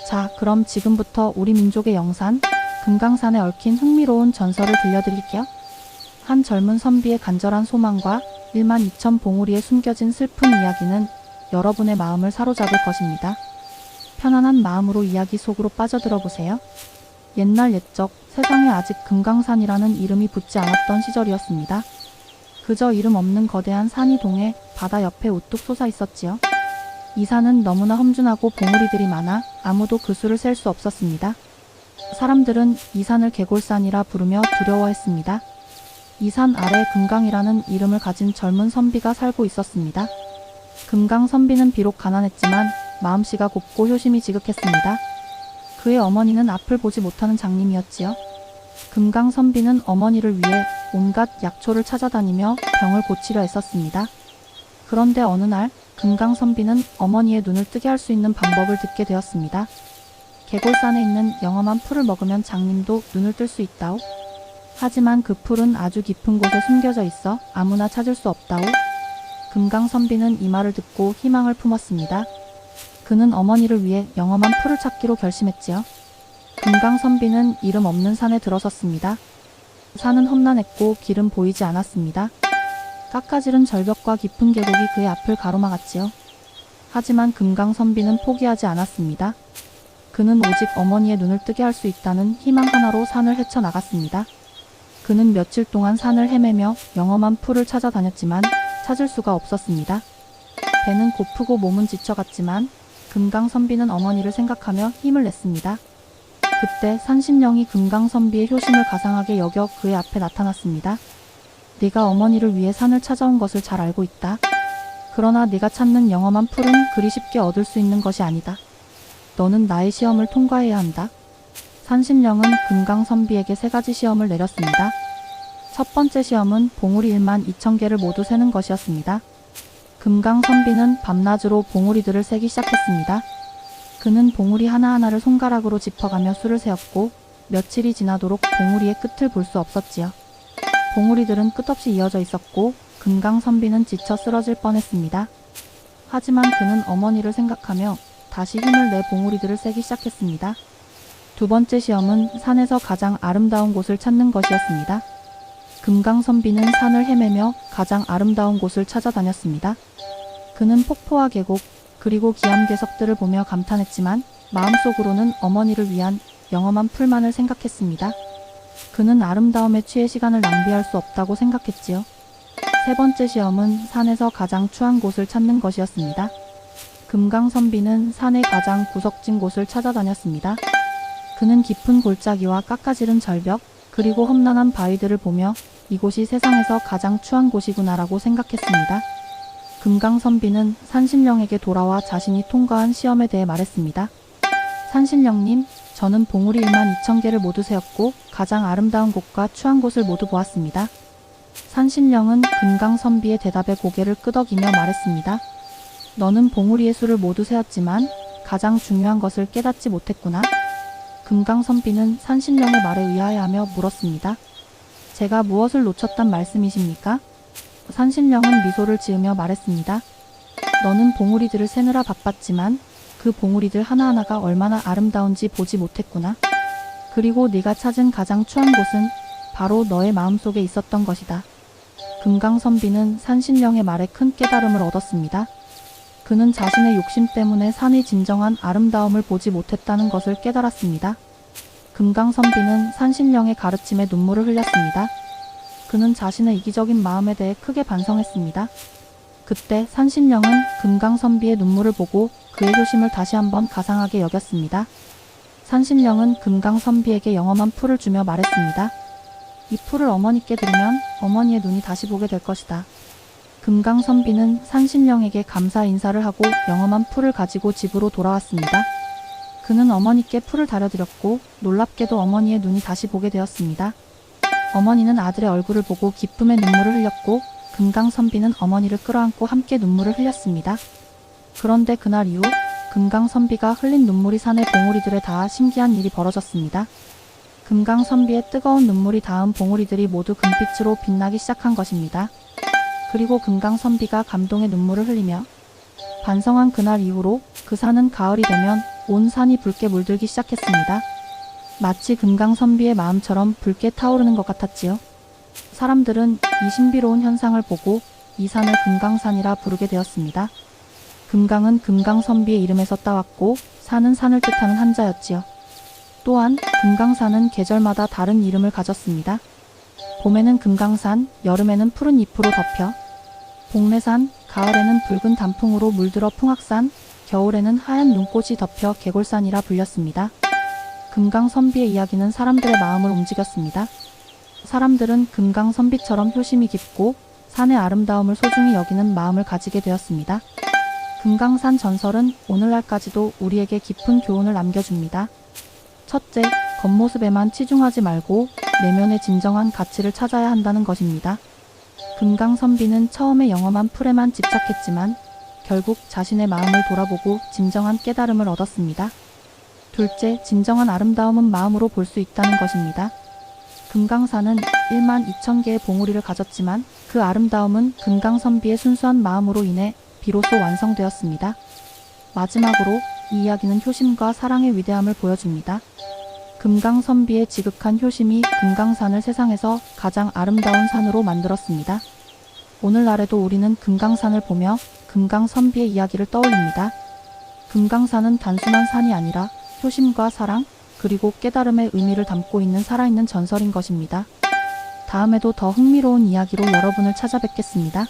자, 그럼 지금부터 우리 민족의 영산, 금강산에 얽힌 흥미로운 전설을 들려드릴게요. 한 젊은 선비의 간절한 소망과 12,000 봉우리에 숨겨진 슬픈 이야기는 여러분의 마음을 사로잡을 것입니다. 편안한 마음으로 이야기 속으로 빠져들어 보세요. 옛날 옛적 세상에 아직 금강산이라는 이름이 붙지 않았던 시절이었습니다. 그저 이름 없는 거대한 산이 동해 바다 옆에 우뚝 솟아 있었지요. 이 산은 너무나 험준하고 봉우리들이 많아 아무도 그 수를 셀 수 없었습니다. 사람들은 이 산을 개골산이라 부르며 두려워했습니다. 이 산 아래 금강이라는 이름을 가진 젊은 선비가 살고 있었습니다. 금강 선비는 비록 가난했지만 마음씨가 곱고 효심이 지극했습니다. 그의 어머니는 앞을 보지 못하는 장님이었지요. 금강 선비는 어머니를 위해 온갖 약초를 찾아다니며 병을 고치려 애썼습니다. 그런데 어느 날 금강 선비는 어머니의 눈을 뜨게 할 수 있는 방법을 듣게 되었습니다. 개골산에 있는 영험한 풀을 먹으면 장님도 눈을 뜰 수 있다오. 하지만 그 풀은 아주 깊은 곳에 숨겨져 있어 아무나 찾을 수 없다오. 금강 선비는 이 말을 듣고 희망을 품었습니다. 그는 어머니를 위해 영험한 풀을 찾기로 결심했지요. 금강 선비는 이름 없는 산에 들어섰습니다. 산은 험난했고 길은 보이지 않았습니다. 깎아지른 절벽과 깊은 계곡이 그의 앞을 가로막았지요. 하지만 금강 선비는 포기하지 않았습니다. 그는 오직 어머니의 눈을 뜨게 할 수 있다는 희망 하나로 산을 헤쳐나갔습니다. 그는 며칠 동안 산을 헤매며 영험한 풀을 찾아다녔지만 찾을 수가 없었습니다. 배는 고프고 몸은 지쳐갔지만 금강 선비는 어머니를 생각하며 힘을 냈습니다. 그때 산신령이 금강 선비의 효심을 가상하게 여겨 그의 앞에 나타났습니다. 네가 어머니를 위해 산을 찾아온 것을 잘 알고 있다. 그러나 네가 찾는 영험한 풀은 그리 쉽게 얻을 수 있는 것이 아니다. 너는 나의 시험을 통과해야 한다. 산신령은 금강 선비에게 3가지 시험을 내렸습니다. 첫 번째 시험은 봉우리 12,000개를 모두 세는 것이었습니다. 금강 선비는 밤낮으로 봉우리들을 세기 시작했습니다. 그는 봉우리 하나하나를 손가락으로 짚어가며 수를 세었고 며칠이 지나도록 봉우리의 끝을 볼 수 없었지요. 봉우리들은 끝없이 이어져 있었고 금강 선비는 지쳐 쓰러질 뻔했습니다. 하지만 그는 어머니를 생각하며 다시 힘을 내 봉우리들을 세기 시작했습니다. 두 번째 시험은 산에서 가장 아름다운 곳을 찾는 것이었습니다. 금강 선비는 산을 헤매며 가장 아름다운 곳을 찾아다녔습니다. 그는 폭포와 계곡 그리고 기암괴석들을 보며 감탄했지만 마음속으로는 어머니를 위한 영험한 풀만을 생각했습니다. 그는 아름다움에 취해 시간을 낭비할 수 없다고 생각했지요. 세 번째 시험은 산에서 가장 추한 곳을 찾는 것이었습니다. 금강 선비는 산의 가장 구석진 곳을 찾아다녔습니다. 그는 깊은 골짜기와 깎아지른 절벽 그리고 험난한 바위들을 보며 이곳이 세상에서 가장 추한 곳이구나라고 생각했습니다. 금강 선비는 산신령에게 돌아와 자신이 통과한 시험에 대해 말했습니다. 산신령님, 저는 봉우리 12,000개를 모두 세었고 가장 아름다운 곳과 추한 곳을 모두 보았습니다. 산신령은 금강 선비의 대답에 고개를 끄덕이며 말했습니다. 너는 봉우리의 수를 모두 세었지만 가장 중요한 것을 깨닫지 못했구나. 금강 선비는 산신령의 말에 의아해하며 물었습니다. 제가 무엇을 놓쳤단 말씀이십니까? 산신령은 미소를 지으며 말했습니다. 너는 봉우리들을 세느라 바빴지만 그 봉우리들 하나하나가 얼마나 아름다운지 보지 못했구나. 그리고 네가 찾은 가장 추한 곳은 바로 너의 마음속에 있었던 것이다. 금강 선비는 산신령의 말에 큰 깨달음을 얻었습니다. 그는 자신의 욕심 때문에 산의 진정한 아름다움을 보지 못했다는 것을 깨달았습니다. 금강 선비는 산신령의 가르침에 눈물을 흘렸습니다. 그는 자신의 이기적인 마음에 대해 크게 반성했습니다. 그때 산신령은 금강 선비의 눈물을 보고 그의 효심을 다시 한번 가상하게 여겼습니다. 산신령은 금강 선비에게 영험한 풀을 주며 말했습니다. 이 풀을 어머니께 드리면 어머니의 눈이 다시 보게 될 것이다. 금강 선비는 산신령에게 감사 인사를 하고 영험한 풀을 가지고 집으로 돌아왔습니다. 그는 어머니께 풀을 다려드렸고 놀랍게도 어머니의 눈이 다시 보게 되었습니다. 어머니는 아들의 얼굴을 보고 기쁨의 눈물을 흘렸고 금강 선비는 어머니를 끌어안고 함께 눈물을 흘렸습니다. 그런데 그날 이후 금강 선비가 흘린 눈물이 산의 봉우리들에 닿아 신기한 일이 벌어졌습니다. 금강 선비의 뜨거운 눈물이 닿은 봉우리들이 모두 금빛으로 빛나기 시작한 것입니다. 그리고 금강 선비가 감동의 눈물을 흘리며 반성한 그날 이후로 그 산은 가을이 되면 온 산이 붉게 물들기 시작했습니다. 마치 금강선비의 마음처럼 붉게 타오르는 것 같았지요. 사람들은 이 신비로운 현상을 보고 이 산을 금강산이라 부르게 되었습니다. 금강은 금강선비의 이름에서 따왔고 산은 산을 뜻하는 한자였지요. 또한 금강산은 계절마다 다른 이름을 가졌습니다. 봄에는 금강산, 여름에는 푸른 잎으로 덮여 복례산, 가을에는 붉은 단풍으로 물들어 풍악산, 겨울에는 하얀 눈꽃이 덮여 개골산이라 불렸습니다. 금강선비의 이야기는 사람들의 마음을 움직였습니다. 사람들은 금강선비처럼 효심이 깊고 산의 아름다움을 소중히 여기는 마음을 가지게 되었습니다. 금강산 전설은 오늘날까지도 우리에게 깊은 교훈을 남겨줍니다. 첫째, 겉모습에만 치중하지 말고 내면의 진정한 가치를 찾아야 한다는 것입니다. 금강선비는 처음에 영험한 풀에만 집착했지만 결국 자신의 마음을 돌아보고 진정한 깨달음을 얻었습니다. 둘째, 진정한 아름다움은 마음으로 볼 수 있다는 것입니다. 금강산은 1만 2천 개의 봉우리를 가졌지만 그 아름다움은 금강선비의 순수한 마음으로 인해 비로소 완성되었습니다. 마지막으로 이 이야기는 효심과 사랑의 위대함을 보여줍니다. 금강선비의 지극한 효심이 금강산을 세상에서 가장 아름다운 산으로 만들었습니다. 오늘날에도 우리는 금강산을 보며 금강선비의 이야기를 떠올립니다. 금강산은 단순한 산이 아니라 효심과 사랑, 그리고 깨달음의 의미를 담고 있는 살아있는 전설인 것입니다. 다음에도 더 흥미로운 이야기로 여러분을 찾아뵙겠습니다.